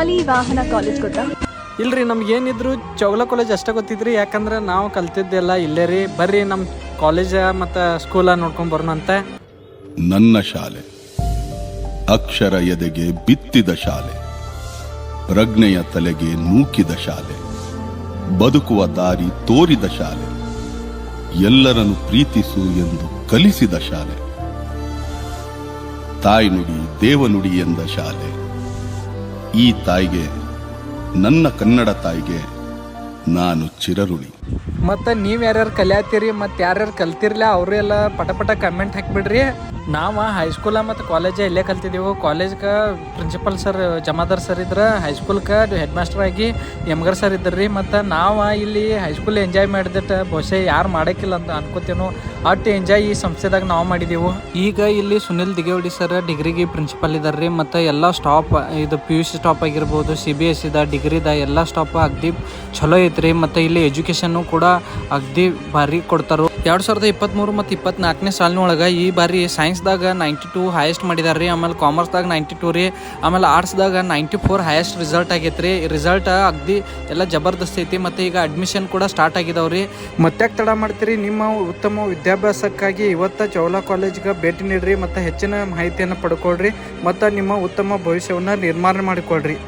Shalivahana college ಗೊತ್ತಾ? ಇಲ್ರಿ, ನಮ್ಗೆ ಏನಿದ್ರು ಚೌಲ ಕಾಲೇಜ್ ಅಷ್ಟೇ ಗೊತ್ತಿದ್ರಿ. ಯಾಕಂದ್ರೆ ನಾವು ಕಲ್ತಿದ್ದೆಲ್ಲ ಇಲ್ಲೇ ರೀ. ಬರ್ರಿ ನಮ್ಮ ಕಾಲೇಜ ಮತ್ತು ಸ್ಕೂಲ ನೋಡ್ಕೊಂಡು ಬರೋಣಂತೆ. ನನ್ನ ಶಾಲೆ ಅಕ್ಷರ ಎದೆಗೆ ಬಿತ್ತಿದ ಶಾಲೆ, ಪ್ರಜ್ಞೆಯ ತಲೆಗೆ ನೂಕಿದ ಶಾಲೆ, ಬದುಕುವ ದಾರಿ ತೋರಿದ ಶಾಲೆ, ಎಲ್ಲರನ್ನು ಪ್ರೀತಿಸು ಎಂದು ಕಲಿಸಿದ ಶಾಲೆ, ತಾಯ್ನುಡಿ ದೇವನುಡಿ ಎಂದ ಶಾಲೆ. ಈ ತಾಯಿಗೆ, ನನ್ನ ಕನ್ನಡ ತಾಯಿಗೆ ನಾನು ಚಿರಋಣಿ. ಮತ್ತು ನೀವು ಯಾರ್ಯಾರು ಕಲಿಯಾತೀರಿ ಮತ್ತು ಯಾರ್ಯಾರು ಕಲ್ತಿರ್ಲ ಅವರು ಎಲ್ಲ ಪಟ ಕಮೆಂಟ್ ಹಾಕಿಬಿಡ್ರಿ. ನಾವು ಹೈಸ್ಕೂಲ ಮತ್ತು ಕಾಲೇಜ ಇಲ್ಲೇ ಕಲ್ತಿದ್ದೆವು. ಕಾಲೇಜ್ಗೆ ಪ್ರಿನ್ಸಿಪಲ್ ಸರ್ ಜಮಾದಾರ್ ಸರ್ ಇದ್ರೆ, ಹೈಸ್ಕೂಲ್ಗೆ ಹೆಡ್ ಮಾಸ್ಟರ್ ಆಗಿ ಎಮ್ಗರ್ ಸರ್ ಇದ್ರಿ. ಮತ್ತು ನಾವು ಇಲ್ಲಿ ಹೈಸ್ಕೂಲ್ ಎಂಜಾಯ್ ಮಾಡಿದಟ್ಟು ಬಹುಶಃ ಯಾರು ಮಾಡೋಕ್ಕಿಲ್ಲ ಅಂತ ಅನ್ಕೋತೇನೋ, ಅಷ್ಟು ಎಂಜಾಯ್ ಈ ಸಂಸ್ಥೆದಾಗ ನಾವು ಮಾಡಿದೆವು. ಈಗ ಇಲ್ಲಿ ಸುನಿಲ್ ದಿಗೇವಡಿ ಸರ್ ಡಿಗ್ರಿಗೆ ಪ್ರಿನ್ಸಿಪಲ್ ಇದ್ದಾರೆ ರೀ. ಮತ್ತು ಎಲ್ಲ ಸ್ಟಾಪ್, ಇದು PUC ಸ್ಟಾಪ್ ಆಗಿರ್ಬೋದು, CBSE ಡಿಗ್ರಿದ ಎಲ್ಲ ಸ್ಟಾಪ್ ಅಗ್ದಿ ಚಲೋ ಐತ್ರಿ. ಮತ್ತು ಇಲ್ಲಿ ಎಜುಕೇಷನ್ನು ಕೂಡ ಅಗ್ದಿ ಭಾರಿ ಕೊಡ್ತಾರೋ. 2023 ಮತ್ತು 24ನೇ ಸಾಲಿನೊಳಗೆ ಈ ಬಾರಿ ಸೈನ್ಸ್ದಾಗ 92 ಹೈಯೆಸ್ಟ್ ಮಾಡಿದಾರೆ ರೀ. ಆಮೇಲೆ ಕಾಮರ್ಸ್ದಾಗ 92 ರೀ. ಆಮೇಲೆ ಆರ್ಟ್ಸ್ದಾಗ 94 ಹೈಯೆಸ್ಟ್ ರಿಸಲ್ಟ್ ಆಗೈತೆ ರೀ. ರಿಸಲ್ಟ್ ಅಗ್ದಿ ಎಲ್ಲ ಜಬರ್ದಸ್ತ್ ಐತಿ. ಮತ್ತು ಈಗ ಅಡ್ಮಿಷನ್ ಕೂಡ ಸ್ಟಾರ್ಟ್ ಆಗಿದಾವೆ ರೀ. ಮತ್ತೆ ತಡ ಮಾಡ್ತೀರಿ? ನಿಮ್ಮ ಉತ್ತಮ ವಿದ್ಯಾಭ್ಯಾಸಕ್ಕಾಗಿ ಇವತ್ತು ಚೌಲ ಕಾಲೇಜ್ಗೆ ಭೇಟಿ ನೀಡ್ರಿ ಮತ್ತು ಹೆಚ್ಚಿನ ಮಾಹಿತಿಯನ್ನು ಪಡ್ಕೊಳ್ರಿ ಮತ್ತು ನಿಮ್ಮ ಉತ್ತಮ ಭವಿಷ್ಯವನ್ನು ನಿರ್ಮಾಣ ಮಾಡಿಕೊಳ್ರಿ.